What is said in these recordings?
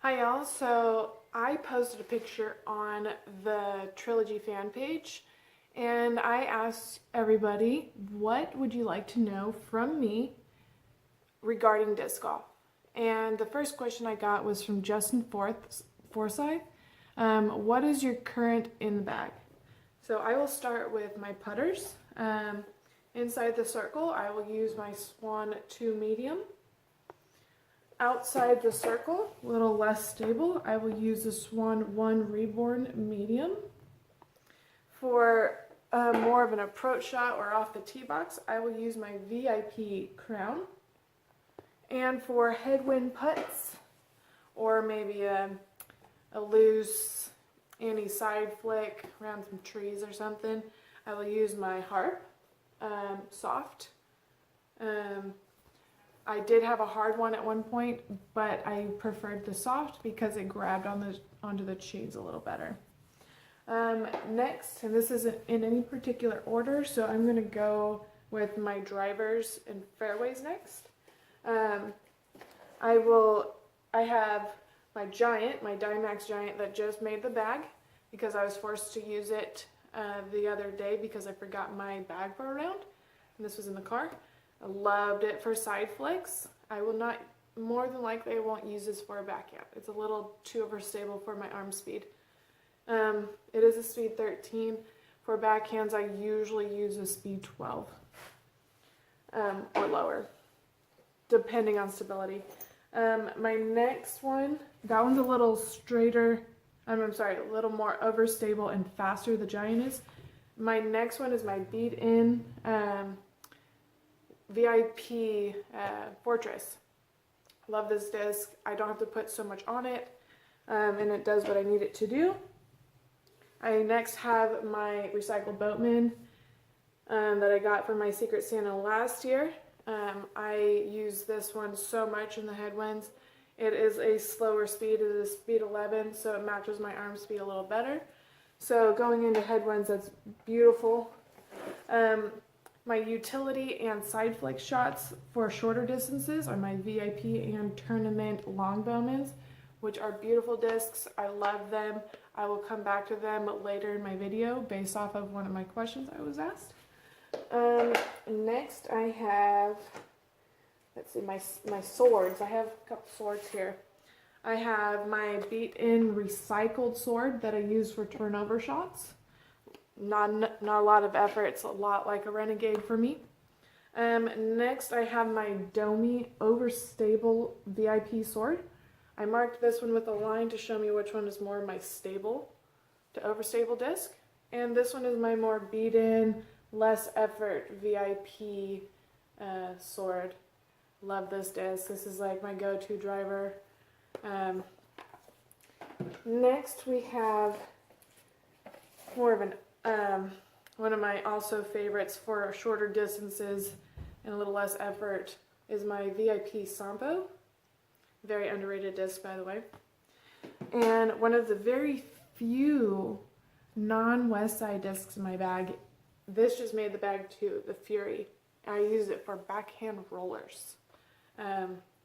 Hi y'all, so I posted a picture on the Trilogy fan page and I asked everybody what would you like to know from me regarding disc golf. And the first question I got was from Justin Forsyth. What is your current in the bag? So I will start with my putters. Inside the circle I will use my Swan 2 medium. Outside the circle, a little less stable, I will use the Swan 1 Reborn medium. For more of an approach shot or off the tee box, I will use my VIP Crown. And for headwind putts, or maybe a loose anti-side flick around some trees or something, I will use my Harp Soft. I did have a hard one at one point, but I preferred the soft because it grabbed onto the shades a little better. Next, and this isn't in any particular order, so I'm going to go with my drivers and fairways next. I have my Giant, my Dynamax Giant that just made the bag because I was forced to use it the other day because I forgot my bag for a round, and this was in the car. I loved it for side flicks. I will not, more than likely I won't use this for a backhand. It's a little too overstable for my arm speed. It is a speed 13. For backhands I usually use a speed 12 or lower, depending on stability. My next one, that one's a little straighter, I'm sorry, a little more overstable and faster, the Giant is. My next one is my beat-in VIP Fortress. Love this disc. I don't have to put so much on it, and it does what I need it to do. I next have my recycled Boatman that I got from my Secret Santa last year. I use this one so much in the headwinds. It is a slower speed. It is speed 11, so it matches my arm speed a little better. So going into headwinds, that's beautiful. My utility and side flick shots for shorter distances are my VIP and Tournament Longbowmans, which are beautiful discs. I love them. I will come back to them later in my video based off of one of my questions I was asked. Next I have, let's see, my swords. I have a couple swords here. I have my beat-in recycled sword that I use for turnover shots. Not a lot of effort. It's a lot like a Renegade for me. Next I have my Domi Overstable VIP sword. I marked this one with a line to show me which one is more my stable to overstable disc. And this one is my more beat-in, less effort VIP sword. Love this disc. This is like my go-to driver. Next we have more of an one of my also favorites for shorter distances and a little less effort is my VIP Sampo. Very underrated disc, by the way. And one of the very few non-Westside discs in my bag, this just made the bag too, the Fury. I use it for backhand rollers.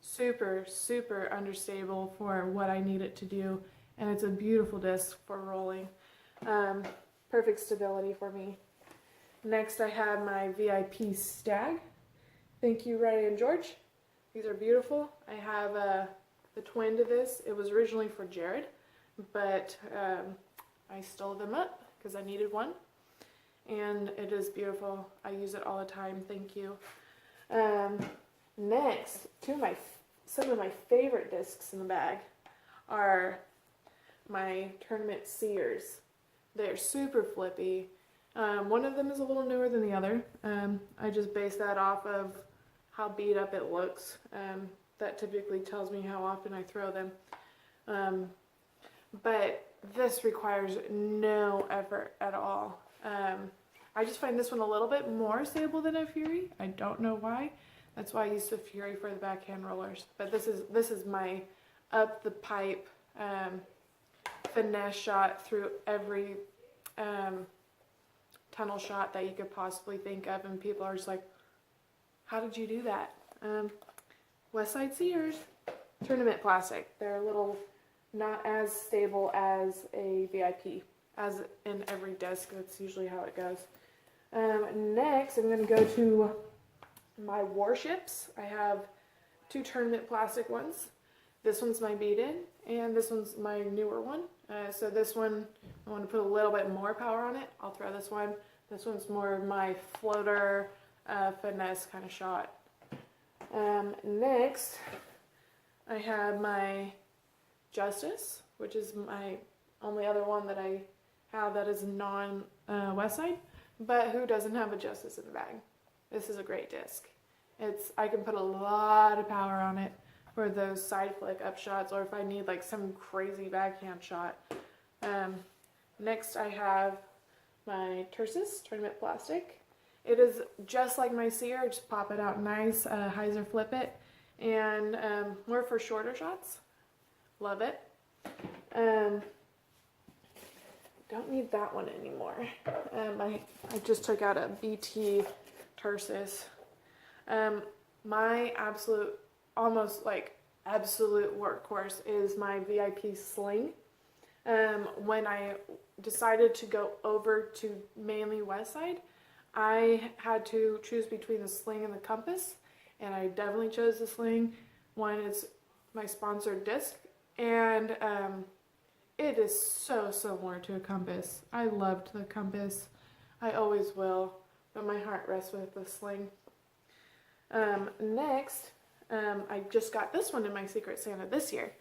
Super, super understable for what I need it to do, and it's a beautiful disc for rolling. Perfect stability for me. Next I have my VIP Stag. Thank you, Ryan George. These are beautiful. I have the twin to this. It was originally for Jared, but I stole them up because I needed one. And it is beautiful. I use it all the time. Thank you. Next, some of my favorite discs in the bag are my Tournament Sears. They're super flippy. One of them is a little newer than the other. I just base that off of how beat up it looks. That typically tells me how often I throw them. But this requires no effort at all. I just find this one a little bit more stable than a Fury. I don't know why. That's why I use the Fury for the backhand rollers. But this is my up the pipe finesse shot through every tunnel shot that you could possibly think of, and people are just like, how did you do that? Westside Sears Tournament Plastic. They're a little not as stable as a VIP, as in every disc. That's usually how it goes. Next, I'm going to go to my warships. I have 2 tournament plastic ones. This one's my beat-in, and this one's my newer one. So this one, I want to put a little bit more power on it. I'll throw this one. This one's more of my floater, finesse kind of shot. Next, I have my Justice, which is my only other one that I have that is non-Westside. But who doesn't have a Justice in the bag? This is a great disc. I can put a lot of power on it for those side flick up shots, or if I need like some crazy backhand shot. Next I have my Tersis Tournament Plastic. It is just like my Seer, just pop it out nice, hyzer flip it, and more for shorter shots. Love it. Don't need that one anymore. I just took out a BT Tersis. My absolute workhorse is my VIP Sling. When I decided to go over to mainly Westside, I had to choose between the Sling and the Compass, and I definitely chose the Sling. One is my sponsored disc, and it is so similar to a Compass. I loved the Compass. I always will, but my heart rests with the Sling. Next, I just got this one in my Secret Santa this year.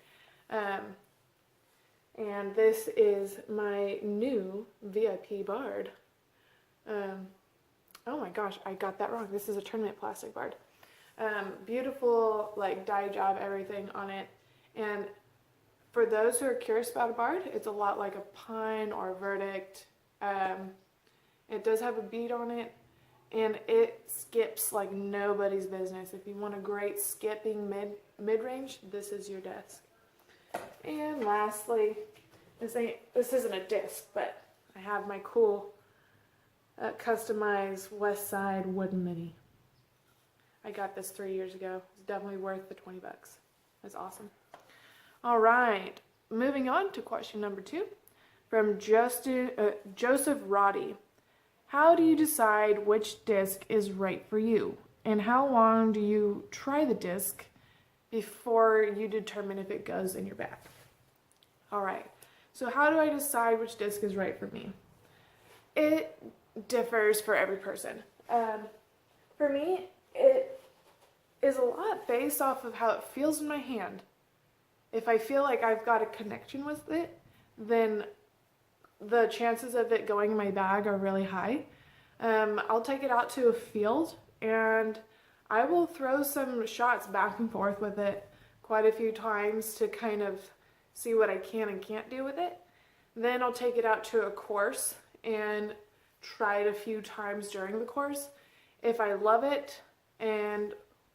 And this is my new VIP Bard. Oh my gosh, I got that wrong. This is a tournament plastic Bard. Beautiful, like dye job, everything on it. And for those who are curious about a Bard, it's a lot like a Pine or a Verdict. It does have a bead on it, and it skips like nobody's business. If you want a great skipping mid-range, this is your disc. And lastly, this isn't a disc, but I have my cool customized Westside Wooden Mini. I got this 3 years ago. It's definitely worth the 20 bucks. That's awesome. All right, moving on to question number 2 from Joseph Roddy. How do you decide which disc is right for you? And how long do you try the disc before you determine if it goes in your bag? All right, so how do I decide which disc is right for me? It differs for every person. For me, it is a lot based off of how it feels in my hand. If I feel like I've got a connection with it, then the chances of it going in my bag are really high. I'll take it out to a field and I will throw some shots back and forth with it quite a few times to kind of see what I can and can't do with it. Then I'll take it out to a course and try it a few times during the course. If I love it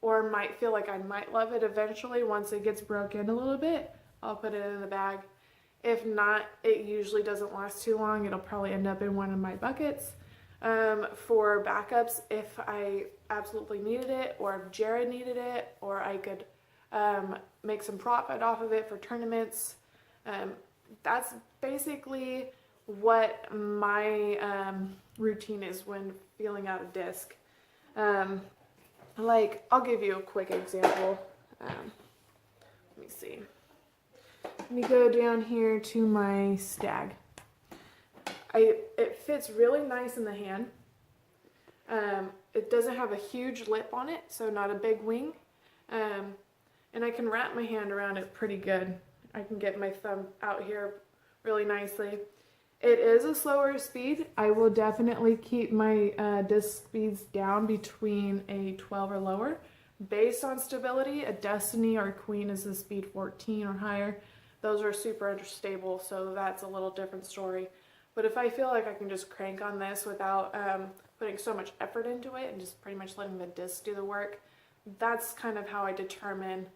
or might feel like I might love it eventually once it gets broken a little bit, I'll put it in the bag. If not, it usually doesn't last too long. It'll probably end up in one of my buckets. For backups, if I absolutely needed it, or if Jared needed it, or I could make some profit off of it for tournaments. That's basically what my routine is when feeling out a disc. Like, I'll give you a quick example. Let me see. Let me go down here to my Stag. It fits really nice in the hand. It doesn't have a huge lip on it, so not a big wing. And I can wrap my hand around it pretty good. I can get my thumb out here really nicely. It is a slower speed. I will definitely keep my disc speeds down between a 12 or lower. Based on stability, a Destiny or a Queen is a speed 14 or higher. Those are super unstable, so that's a little different story. But if I feel like I can just crank on this without putting so much effort into it and just pretty much letting the disc do the work, that's kind of how I determine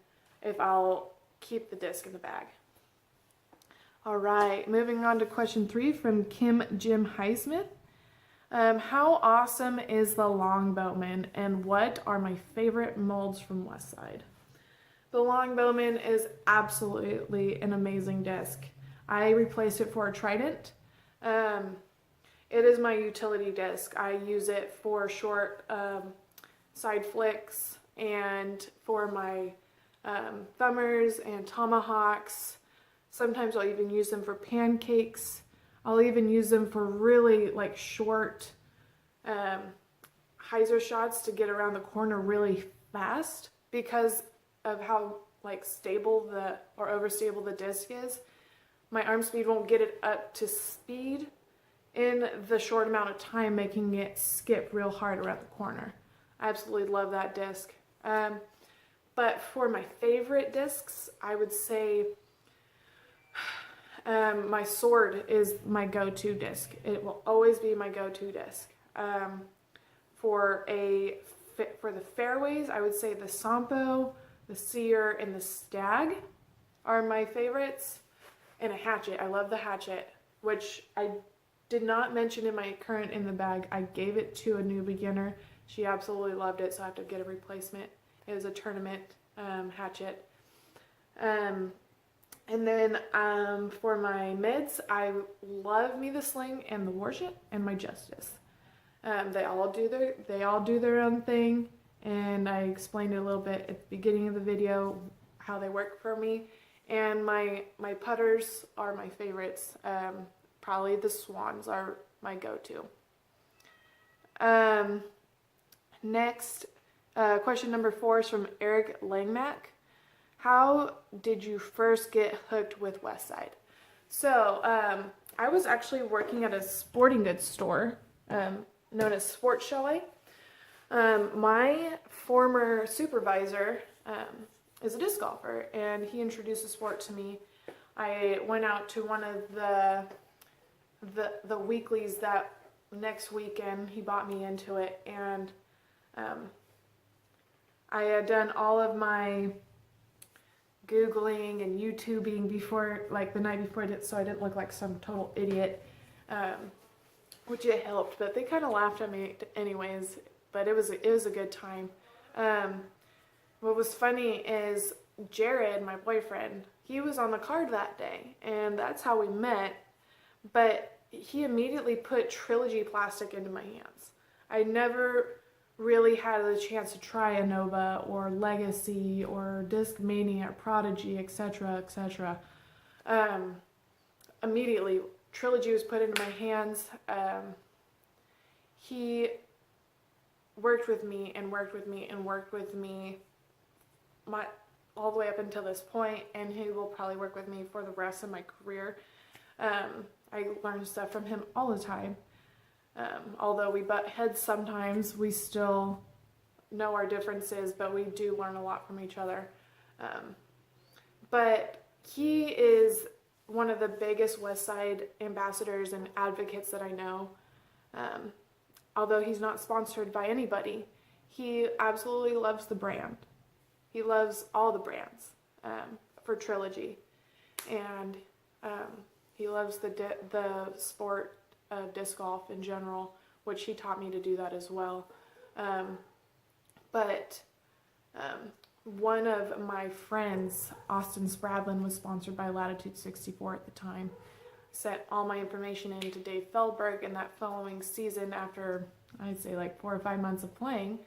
if I'll keep the disc in the bag. All right, moving on to question 3 from Kim Jim Highsmith. How awesome is the Longbowman, and what are my favorite molds from Westside? The Longbowman is absolutely an amazing disc. I replaced it for a Trident. It is my utility disc. I use it for short side flicks and for my thumbers and tomahawks. Sometimes I'll even use them for pancakes. I'll even use them for really like short hyzer shots to get around the corner really fast because of how like stable or overstable the disc is. My arm speed won't get it up to speed in the short amount of time, making it skip real hard around the corner. I absolutely love that disc. But for my favorite discs, I would say my Sword is my go-to disc. It will always be my go-to disc. For the fairways, I would say the Sampo, the Seer, and the Stag are my favorites. And a Hatchet. I love the Hatchet, which I did not mention in my current in the bag. I gave it to a new beginner. She absolutely loved it, so I have to get a replacement. It was a tournament Hatchet. And then for my mids, I love me the Sling and the Warship and my Justice. They all do their own thing, and I explained it a little bit at the beginning of the video how they work for me. And my putters are my favorites. Probably the Swans are my go-to. Next, question number 4 is from Eric Langmack. How did you first get hooked with Westside? So, I was actually working at a sporting goods store known as Sports Chalet. My former supervisor is a disc golfer, and he introduced the sport to me. I went out to one of the weeklies that next weekend. He bought me into it, and I had done all of my Googling and YouTubing before, like the night before, so I didn't look like some total idiot, which it helped, but they kind of laughed at me anyways, but it was a good time. What was funny is Jared, my boyfriend, he was on the card that day, and that's how we met, but he immediately put Trilogy plastic into my hands. I never really had the chance to try a Nova or Legacy or Discmania or Prodigy, etc., etc. Immediately, Trilogy was put into my hands. He worked with me and worked with me and worked with me all the way up until this point, and he will probably work with me for the rest of my career. I learn stuff from him all the time. Although we butt heads sometimes, we still know our differences, but we do learn a lot from each other. But he is one of the biggest Westside ambassadors and advocates that I know. Although he's not sponsored by anybody, he absolutely loves the brand. He loves all the brands for Trilogy, and he loves the sport of disc golf in general, which he taught me to do that as well. But one of my friends, Austin Spradlin, was sponsored by Latitude 64 at the time. Sent all my information in to Dave Feldberg, and that following season, after I'd say like 4 or 5 months of playing,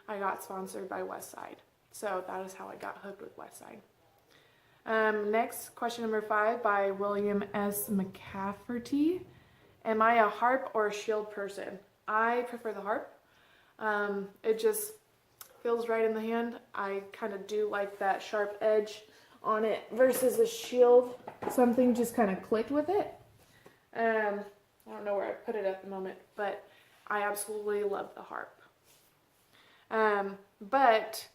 I got sponsored by Westside. So that is how I got hooked with Westside. Next, question number 5 by William S. McCafferty. Am I a harp or a shield person? I prefer the harp. It just feels right in the hand. I kind of do like that sharp edge on it versus a shield. Something just kind of clicked with it. I don't know where I put it at the moment, but I absolutely love the harp. But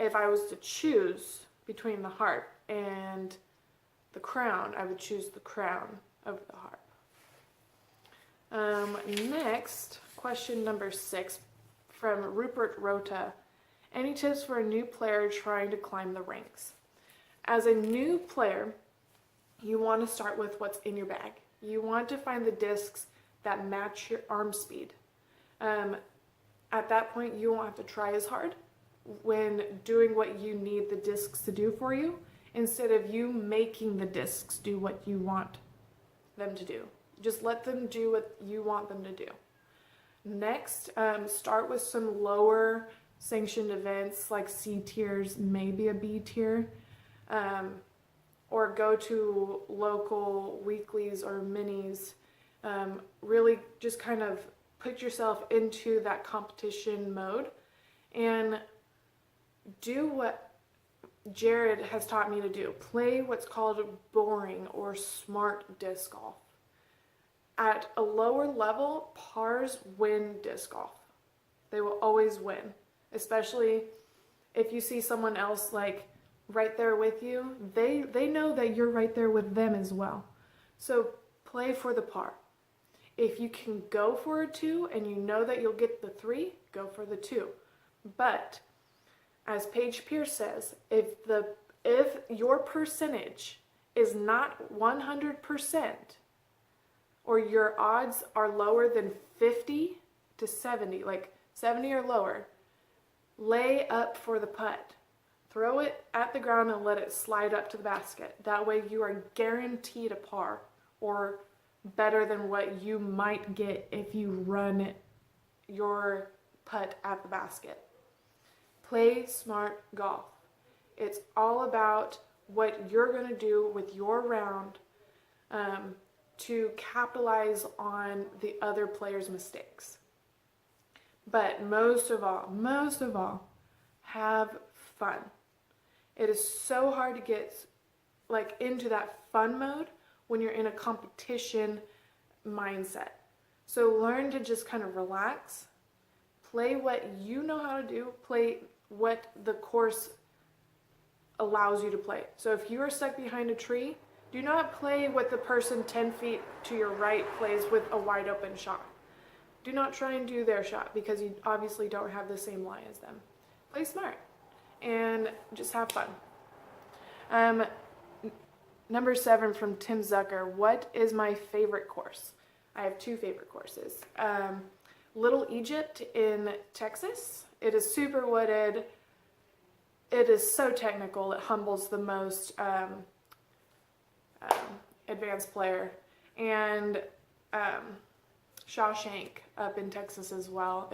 if I was to choose between the harp and the crown, I would choose the crown over the harp. Next, question number 6 from Rupert Rota. Any tips for a new player trying to climb the ranks? As a new player, you want to start with what's in your bag. You want to find the discs that match your arm speed. At that point, you won't have to try as hard. when doing what you need the discs to do for you, instead of you making the discs do what you want them to do. Just let them do what you want them to do. Next, start with some lower sanctioned events like C tiers, maybe a B tier, or go to local weeklies or minis. Really just kind of put yourself into that competition mode and do what Jared has taught me to do. Play what's called boring or smart disc golf. At a lower level, pars win disc golf. They will always win, especially if you see someone else like right there with you. They know that you're right there with them as well. So play for the par. If you can go for a 2 and you know that you'll get the 3, go for the 2. But as Paige Pierce says, if your percentage is not 100%, or your odds are lower than 50 to 70, like 70 or lower, lay up for the putt. Throw it at the ground and let it slide up to the basket. That way you are guaranteed a par, or better than what you might get if you run your putt at the basket. Play smart golf. It's all about what you're going to do with your round to capitalize on the other player's mistakes. But most of all, have fun. It is so hard to get like into that fun mode when you're in a competition mindset. So learn to just kind of relax, play what you know how to do, play what the course allows you to play. So if you are stuck behind a tree, do not play what the person 10 feet to your right plays with a wide open shot. Do not try and do their shot because you obviously don't have the same lie as them. Play smart and just have fun. Number 7 from Tim Zucker. What is my favorite course? I have 2 favorite courses. Little Egypt in Texas. It is super wooded. It is so technical. It humbles the most advanced player. And Shawshank up in Texas as well.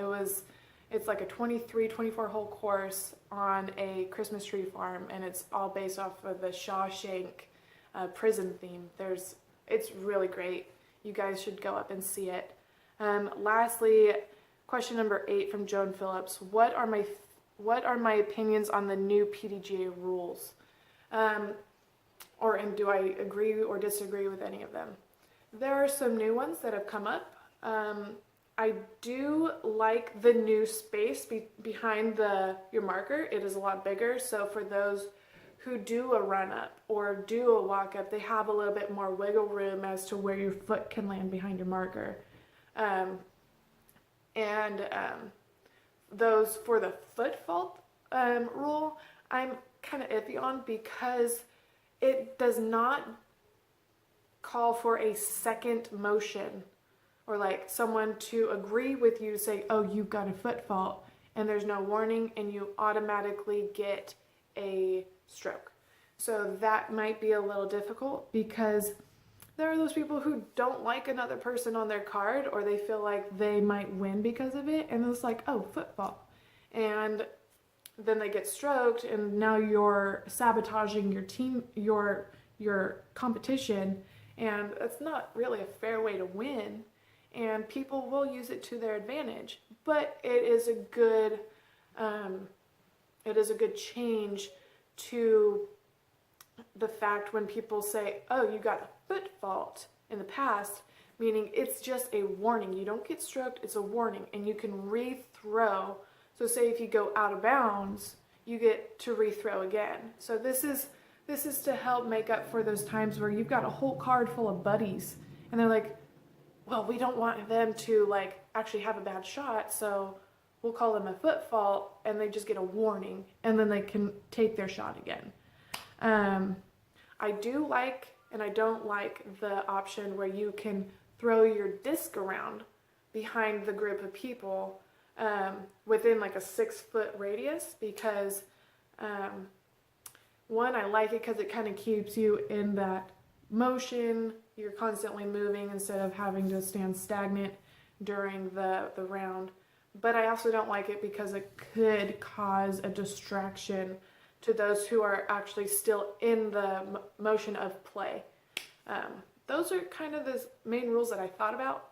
It's like a 24 hole course on a Christmas tree farm, and it's all based off of the Shawshank prison theme. It's really great. You guys should go up and see it. Lastly, question number 8 from Joan Phillips. What are my opinions on the new PDGA rules? And do I agree or disagree with any of them? There are some new ones that have come up. I do like the new space behind your marker. It is a lot bigger, so for those who do a run up or do a walk up, they have a little bit more wiggle room as to where your foot can land behind your marker. Those for the foot fault rule, I'm kind of iffy on because it does not call for a second motion or like someone to agree with you to say, oh, you've got a foot fault, and there's no warning and you automatically get a stroke. So that might be a little difficult because there are those people who don't like another person on their card, or they feel like they might win because of it, and it's like, oh, foot fault. And then they get stroked, and now you're sabotaging your team, your competition, and it's not really a fair way to win. And people will use it to their advantage, but it is a good change to the fact when people say, oh, you got a foot fault in the past, meaning it's just a warning. You don't get stroked, it's a warning, and you can rethrow. So say if you go out of bounds, you get to rethrow again. So this is to help make up for those times where you've got a whole card full of buddies and they're like, well, we don't want them to like actually have a bad shot, so we'll call them a foot fault, and they just get a warning, and then they can take their shot again. I do like, and I don't like the option where you can throw your disc around behind the group of people. within like a 6-foot radius because one, I like it because it kind of keeps you in that motion. You're constantly moving instead of having to stand stagnant during the round. But I also don't like it because it could cause a distraction to those who are actually still in the motion of play. Those are kind of the main rules that I thought about.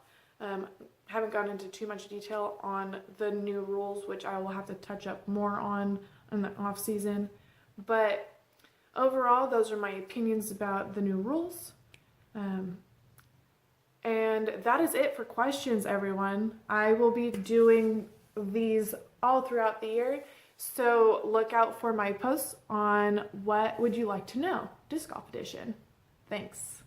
Haven't gone into too much detail on the new rules, which I will have to touch up more on in the off season. But overall, those are my opinions about the new rules. And that is it for questions, everyone. I will be doing these all throughout the year, so look out for my posts on what would you like to know, Disc Golf Edition. Thanks.